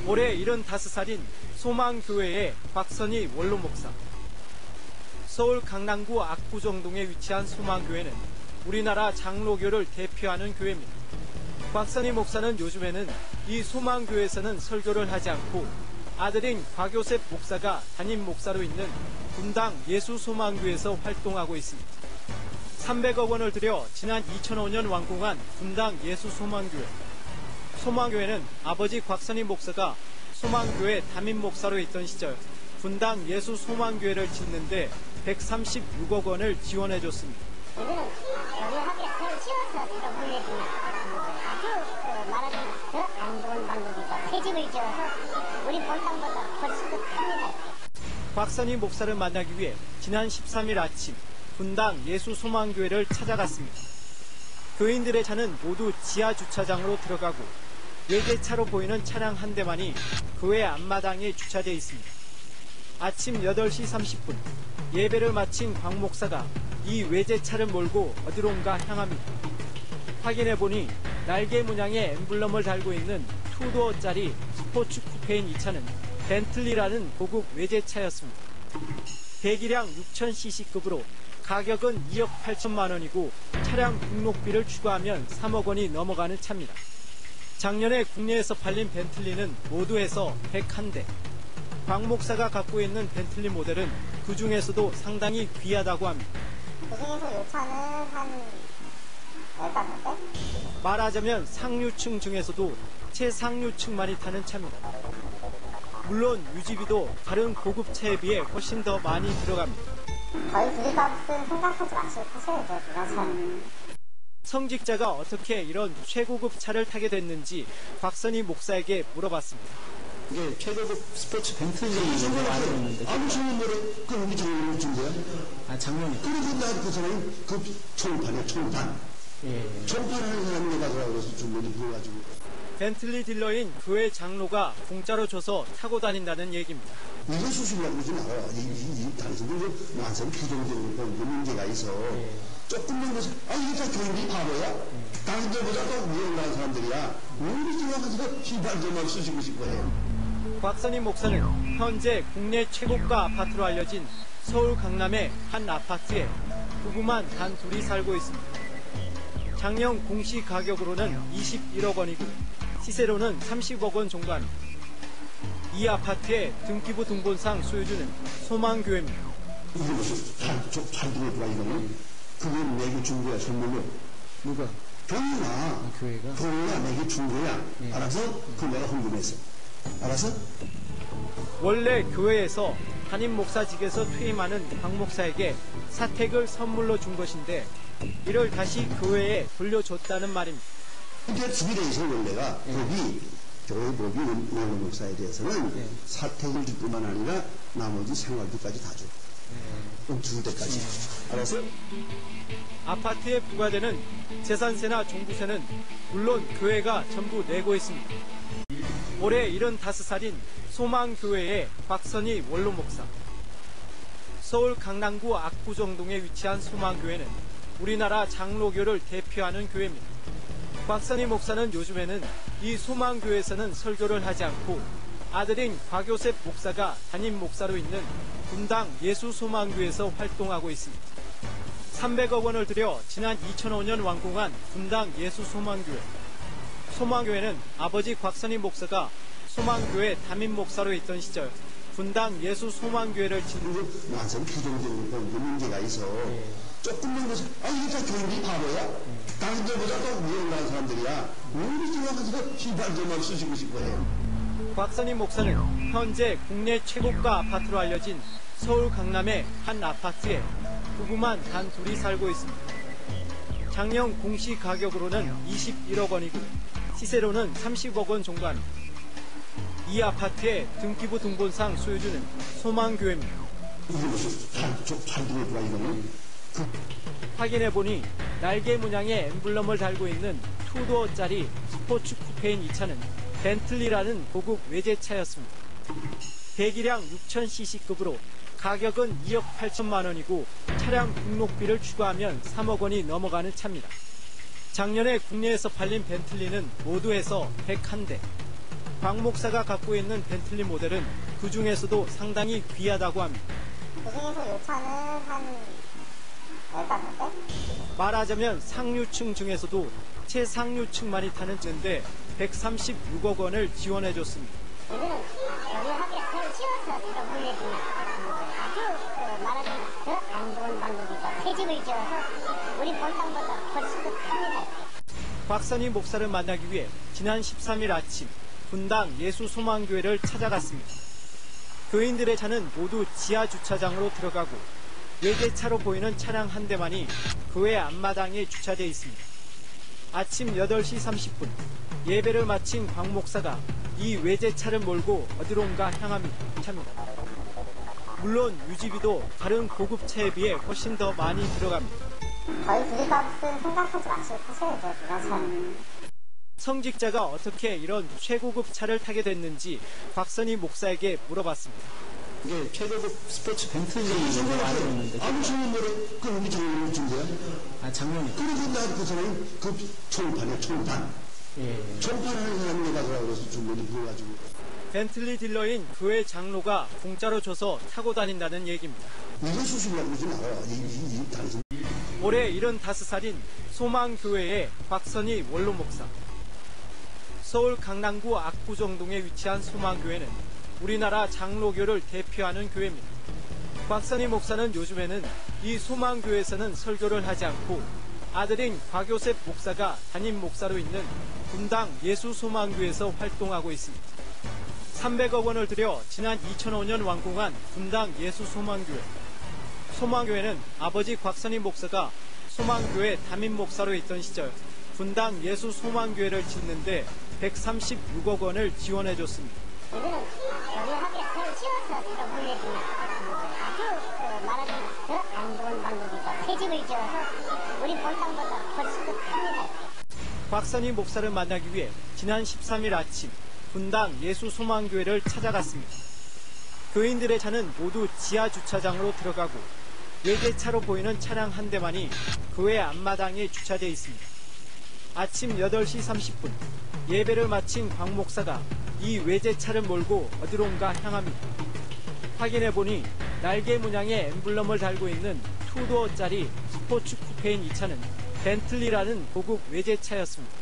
올해 75살인 소망교회의 곽선희 원로 목사. 서울 강남구 압구정동에 위치한 소망교회는 우리나라 장로교를 대표하는 교회입니다. 곽선희 목사는 요즘에는 이 소망교회에서는 설교를 하지 않고 아들인 곽요셉 목사가 담임 목사로 있는 분당 예수소망교회에서 활동하고 있습니다. 300억 원을 들여 지난 2005년 완공한 분당 예수소망교회. 소망교회는 아버지 곽선희 목사가 소망교회 담임 목사로 있던 시절 분당 예수소망교회를 짓는데 136억 원을 지원해줬습니다. 우리는 우리 학교에 새로 지어서 새로 물려주는 아주 말하자면 더 안 좋은 방법이죠. 새 집을 지어서 우리 본당보다 훨씬 더 큽니다. 곽선희 목사를 만나기 위해 지난 13일 아침 분당 예수소망교회를 찾아갔습니다. 교인들의 차는 모두 지하 주차장으로 들어가고 외제차로 보이는 차량 한 대만이 교회 앞마당에 주차되어 있습니다. 아침 8시 30분 예배를 마친 곽 목사가 이 외제차를 몰고 어디론가 향합니다. 확인해보니 날개 문양의 엠블럼을 달고 있는 투도어짜리 스포츠 쿠페인 이 차는 벤틀리라는 고급 외제차였습니다. 배기량 6000cc급으로 가격은 2억 8천만 원이고 차량 등록비를 추가하면 3억 원이 넘어가는 차입니다. 작년에 국내에서 팔린 벤틀리는 모두 해서 101대. 곽 목사가 갖고 있는 벤틀리 모델은 그 중에서도 상당히 귀하다고 합니다. 그 중에서 이 차는 한 15대? 말하자면 상류층 중에서도 최상류층만이 타는 차입니다. 물론 유지비도 다른 고급 차에 비해 훨씬 더 많이 들어갑니다. 거의 부지값은 생각하지 마시고 타셔야죠. 그래서 성직자가 어떻게 이런 최고급 차를 타게 됐는지 곽선희 목사에게 물어봤습니다. 이게 최고급 스포츠 벤틀리를 가지고 있는데. 아무 작년에 그 우리 작년에 준 거야? 아, 작년에. 그리고 나그 사람은 그 총판이야, 총판. 예. 총판하는 사람이 가더라고 그래서 준 거지, 그래가지고. 벤틀리 딜러인 교회 장로가 공짜로 줘서 타고 다닌다는 얘기입니다. 이게 수술이라고 그러지 말아요. 당신들 완전 부정적인 거 문제가 있어. 조금만 해서, 이게 다 교인이 바보야? 당신들보다 더 위에 올라간 사람들이야. 왜 이렇게 와가지고 휘발점만 쓰시고 싶어 해? 곽선희 목사는 현재 국내 최고가 아파트로 알려진 서울 강남의 한 아파트에 부부만 단 둘이 살고 있습니다. 작년 공시 가격으로는 21억 원이고 시세로는 30억 원 정도 합니다. 이 아파트의 등기부 등본상 소유주는 소망교회입니다. 이게 무슨 잘 들어봐 이거는? 그건 내게 준 거야, 선물로. 누가? 교회가. 교회가? 교회가 내게 준 거야. 예. 알아서? 그 내가 헌금했어. 알아서? 원래 교회에서 담임 목사직에서 퇴임하는 곽 목사에게 사택을 선물로 준 것인데 이를 다시 교회에 돌려줬다는 말입니다. 근데 집에 대해서 원래가 법이 교회 법이 원로 목사에 대해서는 사택을 줄 뿐만 아니라 나머지 생활비까지 다 줘. 두 대까지. 알아서? 아파트에 부과되는 재산세나 종부세는 물론 교회가 전부 내고 있습니다. 올해 75살인 소망교회의 곽선희 원로 목사. 서울 강남구 압구정동에 위치한 소망교회는 우리나라 장로교를 대표하는 교회입니다. 곽선희 목사는 요즘에는 이 소망교회에서는 설교를 하지 않고 아들인 곽요셉 목사가 담임 목사로 있는 분당 예수소망교회에서 활동하고 있습니다. 300억 원을 들여 지난 2005년 완공한 분당 예수소망교회. 소망교회는 아버지 곽선희 목사가 소망교회 담임 목사로 있던 시절 분당 예수소망교회를 짓는 완전 부정적인 거 문제가 있어. 조금만 해서 이게 다 교인이 바보야? 당신들보다 더 위에 올라간 사람들이야. 왜 이렇게 와가지고 휘발점만 쓰시고 싶어 해? 곽선희 목사는 현재 국내 최고가 아파트로 알려진 서울 강남의 한 아파트에 부부만 단 둘이 살고 있습니다. 작년 공시 가격으로는 21억 원이고 시세로는 30억 원 정도 합니다. 이 아파트의 등기부 등본상 소유주는 소망교회입니다. 이게 무슨 잘 들어봐 이거는? 확인해보니 날개 문양의 엠블럼을 달고 있는 투도어짜리 스포츠 쿠페인 이 차는 벤틀리라는 고급 외제차였습니다. 배기량 6000cc급으로 가격은 2억 8천만 원이고 차량 등록비를 추가하면 3억 원이 넘어가는 차입니다. 작년에 국내에서 팔린 벤틀리는 모두 해서 101대. 박 목사가 갖고 있는 벤틀리 모델은 그 중에서도 상당히 귀하다고 합니다. 그 중에서 요 차는 한 15대? 말하자면 상류층 중에서도 최상류층만이 타는 차인데 136억 원을 지원해줬습니다. 이거는 여기하게 새로 지어서 새로 물려주는 아주 말하자면 더 안 좋은 방법이죠. 새 집을 지어서 우리 본당보다 훨씬 더 큽니다. 곽선희 목사를 만나기 위해 지난 13일 아침 분당 예수소망교회를 찾아갔습니다. 교인들의 차는 모두 지하 주차장으로 들어가고 외제차로 보이는 차량 한 대만이 교회 앞마당에 주차되어 있습니다. 아침 8시 30분 예배를 마친 곽 목사가 이 외제차를 몰고 어디론가 향합니다. 물론 유지비도 다른 고급차에 비해 훨씬 더 많이 들어갑니다. 거의 주식값은 생각하지 마시고 타셔야죠. 그거는. 성직자가 어떻게 이런 최고급 차를 타게 됐는지 곽선희 목사에게 물어봤습니다. 이게 최고급 스포츠 벤틀리를 알고 있는데. 아무 소문 노래, 그 우리 작년에 준 거야? 아, 작년에. 그래서 나 그 사람이 그 총판이야, 총판. 예. 총판하는 사람이 가서 그래서 주머니 불러가지고. 벤틀리 딜러인 교회 장로가 공짜로 줘서 타고 다닌다는 얘기입니다. 이거 수술이라고 그러지 말아요. 이 단순. 올해 75살인 소망교회의 곽선희 원로 목사. 서울 강남구 압구정동에 위치한 소망교회는 우리나라 장로교를 대표하는 교회입니다. 곽선희 목사는 요즘에는 이 소망교회에서는 설교를 하지 않고 아들인 곽요셉 목사가 담임 목사로 있는 분당 예수소망교회에서 활동하고 있습니다. 300억 원을 들여 지난 2005년 완공한 분당 예수소망교회. 소망교회는 아버지 곽선희 목사가 소망교회 담임 목사로 있던 시절 분당 예수소망교회를 짓는데 136억 원을 지원해줬습니다. 이거는 여기하게 새로 지어서 새로 물려주는 아주 말하자면 더 안 좋은 방법이죠. 새 집을 지어서 우리 본당보다 훨씬 더 큽니다. 곽선희 목사를 만나기 위해 지난 13일 아침 분당 예수소망교회를 찾아갔습니다. 교인들의 차는 모두 지하 주차장으로 들어가고 외제차로 보이는 차량 한 대만이 교회 앞마당에 주차되어 있습니다. 아침 8시 30분 예배를 마친 곽 목사가 이 외제차를 몰고 어디론가 향합니다. 확인해보니 날개 문양의 엠블럼을 달고 있는 투도어짜리 스포츠 쿠페인 이 차는 벤틀리라는 고급 외제차였습니다.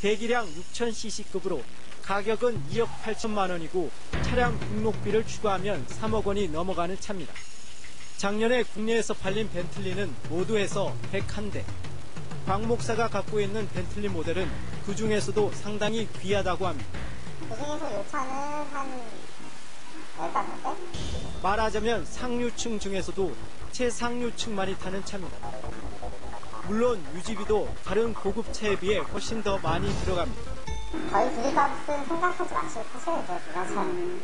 배기량 6000cc급으로 가격은 2억 8천만 원이고 차량 등록비를 추가하면 3억 원이 넘어가는 차입니다. 작년에 국내에서 팔린 벤틀리는 모두 해서 101대. 곽 목사가 갖고 있는 벤틀리 모델은 그 중에서도 상당히 귀하다고 합니다. 그 중에서 요 차는 한 15대? 말하자면 상류층 중에서도 최상류층만이 타는 차입니다. 물론 유지비도 다른 고급차에 비해 훨씬 더 많이 들어갑니다. 거의 주식값은 생각하지 마시고 타셔야죠. 그거는.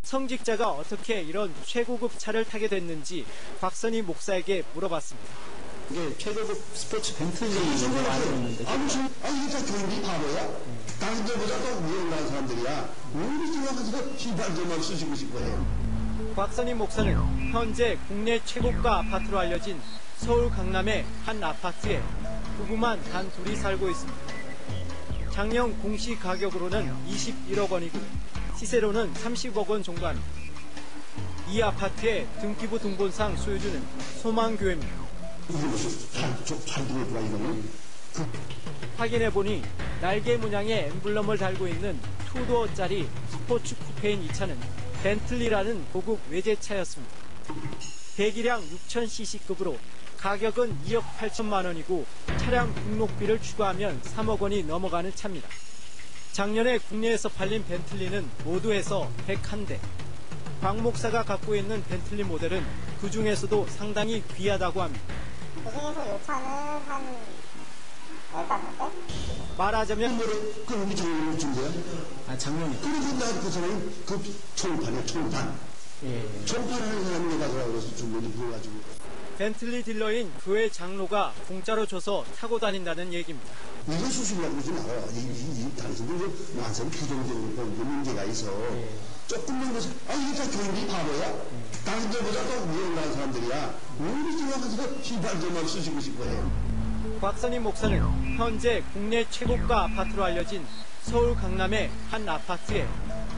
성직자가 어떻게 이런 최고급 차를 타게 됐는지 곽선희 목사에게 물어봤습니다. 이게 최고급 스포츠 벤틀리를 알고 있는데. 아무 소문, 이게 다 교인이 바보야? 다른 데보다 더 위에 올라간 사람들이야. 우리 집에 가서 시발점을 쓰시고 싶어 해요. 곽선희 목사는 현재 국내 최고가 아파트로 알려진 서울 강남의 한 아파트에 부부만 단 둘이 살고 있습니다. 작년 공시 가격으로는 21억 원이고 시세로는 30억 원 정도 합니다. 이 아파트의 등기부 등본상 소유주는 소망교회입니다. 이게 무슨 잘 들어봐, 이거는. 확인해보니 날개 문양의 엠블럼을 달고 있는 투도어짜리 스포츠 쿠페인 이 차는 벤틀리라는 고급 외제차였습니다. 배기량 6000cc급으로 가격은 2억 8천만 원이고 차량 등록비를 추가하면 3억 원이 넘어가는 차입니다. 작년에 국내에서 팔린 벤틀리는 모두 해서 101대. 곽 목사가 갖고 있는 벤틀리 모델은 그 중에서도 상당히 귀하다고 합니다. 그 중에서 요 차는 한 15대? 말하자면 그 우리 작년에 준 거야? 아, 작년에. 그래서 나 그 사람이 그 총판이야, 총판. 예. 총판하는 사람이 가서 그래서 주머니 불러가지고. 벤틀리 딜러인 교회 장로가 공짜로 줘서 타고 다닌다는 얘기입니다. 이거 수술이라고 그러지 말아요. 이 단순히 완전 피정적으로 보는 문제가 있어. 조금만 더, 이게 다 교인이 바보야? 다른 데보다 더 위에 올라간 사람들이야. 우리 집에 가서 시발점을 쓰시고 싶어 해요. 곽선희 목사는 현재 국내 최고가 아파트로 알려진 서울 강남의 한 아파트에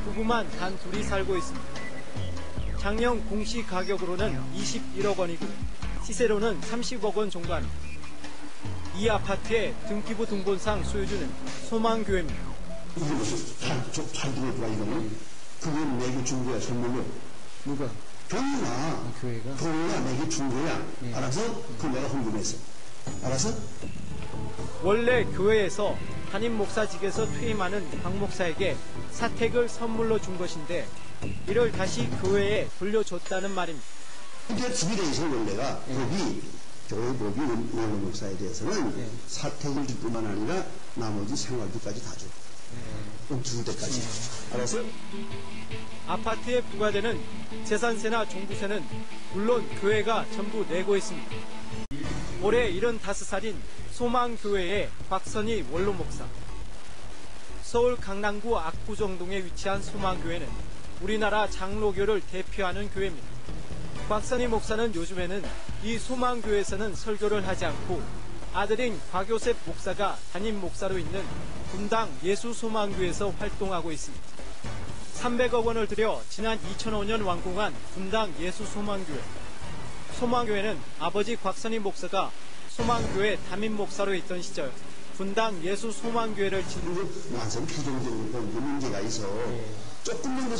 부부만 단 둘이 살고 있습니다. 작년 공시 가격으로는 21억 원이고 시세로는 30억 원 정도 합니다. 이 아파트의 등기부 등본상 소유주는 소망교회입니다. 이게 무슨 잘 들어봐 이거는 그건 내게 준 거야 선물로. 누가? 교회가 내게 준 거야. 알아서 그 내가 헌금했어. 알아서? 원래 교회에서 담임 목사직에서 퇴임하는 박 목사에게 사택을 선물로 준 것인데 이를 다시 교회에 돌려줬다는 말입니다. 근데 집에 대해서 원래가 법이 교회 법이 원로 목사에 대해서는 사택을 줄 뿐만 아니라 나머지 생활비까지 다 줘. 줄 때까지. 알아서? 아파트에 부과되는 재산세나 종부세는 물론 교회가 전부 내고 있습니다. 올해 75살인 소망교회의 곽선희 원로 목사. 서울 강남구 압구정동에 위치한 소망교회는 우리나라 장로교를 대표하는 교회입니다. 곽선희 목사는 요즘에는 이 소망교회에서는 설교를 하지 않고 아들인 곽요셉 목사가 담임 목사로 있는 분당 예수소망교회에서 활동하고 있습니다. 300억 원을 들여 지난 2005년 완공한 분당 예수소망교회. 소망교회는 아버지 곽선희 목사가 소망교회 담임 목사로 있던 시절 분당 예수소망교회를 완전 피정적으로 문제가 있어. 조금만 더